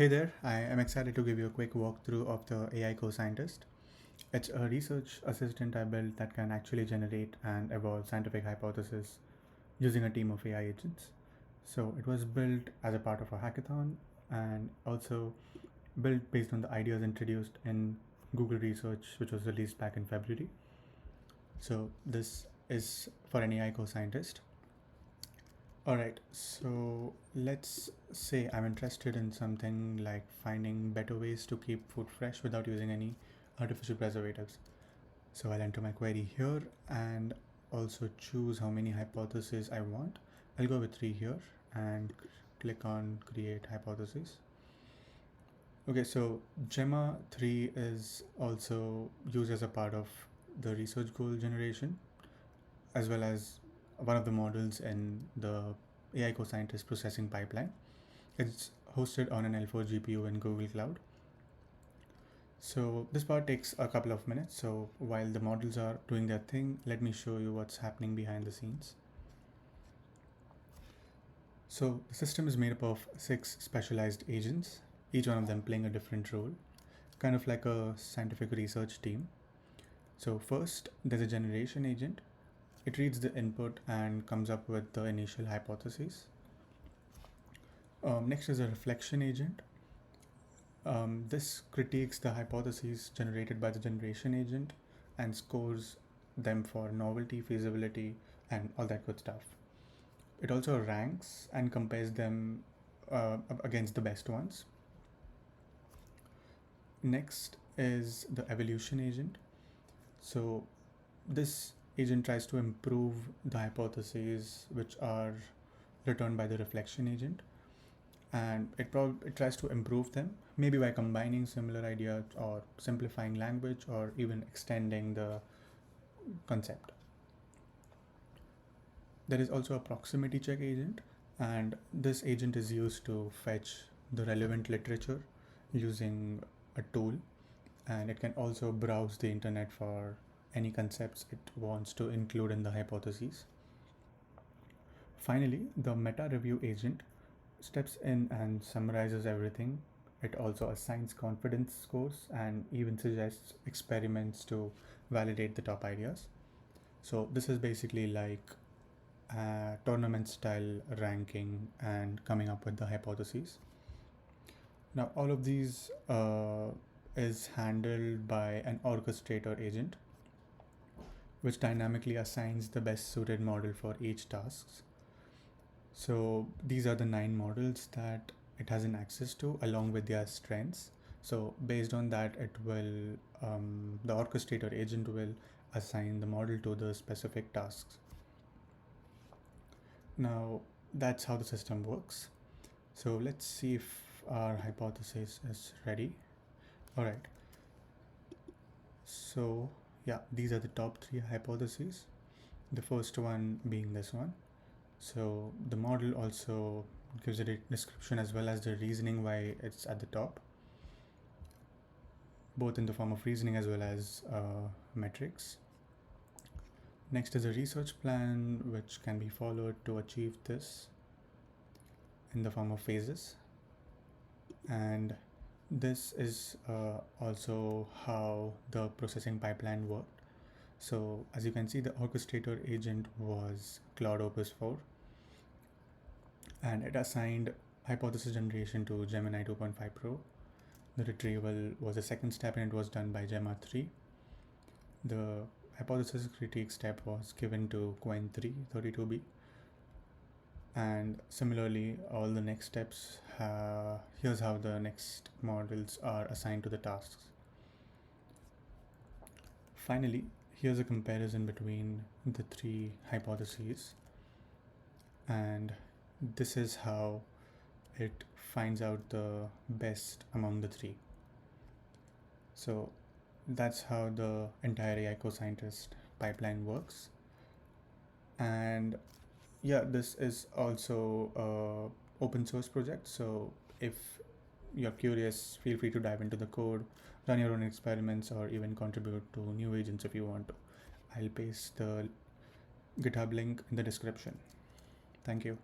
Hey there, I am excited to give you a quick walkthrough of the AI Co-Scientist. It's a research assistant I built that can actually generate and evolve scientific hypotheses using a team of AI agents. So it was built as a part of a hackathon and also built based on the ideas introduced in Google Research, which was released back in February. So this is for an AI co-scientist. All right, so let's say I'm interested in something like finding better ways to keep food fresh without using any artificial preservatives. So I'll enter my query here and also choose how many hypotheses I want. I'll go with 3 here and click on create hypotheses. Okay, so Gemma 3 is also used as a part of the research goal generation, as well as one of the models in the AI co-scientist processing pipeline. It's hosted on an L4 GPU in Google Cloud. So this part takes a couple of minutes. So while the models are doing their thing, let me show you what's happening behind the scenes. So the system is made up of 6 specialized agents, each one of them playing a different role, kind of like a scientific research team. So first, there's a generation agent. It reads the input and comes up with the initial hypotheses. Next is a reflection agent. This critiques the hypotheses generated by the generation agent and scores them for novelty, feasibility, and all that good stuff. It also ranks and compares them against the best ones. Next is the evolution agent. So this agent tries to improve the hypotheses which are returned by the reflection agent, and it tries to improve them, maybe by combining similar ideas or simplifying language or even extending the concept. There is also a proximity check agent, and this agent is used to fetch the relevant literature using a tool, and it can also browse the internet for any concepts it wants to include in the hypotheses. Finally, the meta review agent steps in and summarizes everything. It also assigns confidence scores and even suggests experiments to validate the top ideas. So this is basically like tournament style ranking and coming up with the hypotheses. Now all of these is handled by an orchestrator agent, which dynamically assigns the best suited model for each task. So these are the 9 models that it has an access to along with their strengths. So based on that, the orchestrator agent will assign the model to the specific tasks. Now that's how the system works. So let's see if our hypothesis is ready. All right. So yeah, these are the top 3 hypotheses. The first one being this one. So the model also gives a description as well as the reasoning why it's at the top, both in the form of reasoning as well as metrics. Next is a research plan which can be followed to achieve this in the form of phases. And this is also how the processing pipeline worked. So as you can see, the orchestrator agent was Claude Opus 4, and it assigned hypothesis generation to Gemini 2.5 Pro. The retrieval was the second step and it was done by Gemma 3. The hypothesis critique step was given to Qwen 3 32B. And similarly, all the next steps, here's how the next models are assigned to the tasks. Finally, here's a comparison between the 3 hypotheses, and this is how it finds out the best among the 3. So that's how the entire AI co-scientist pipeline works. And yeah, this is also a open source project. So if you're curious, feel free to dive into the code, run your own experiments, or even contribute to new agents if you want to. I'll paste the GitHub link in the description. Thank you.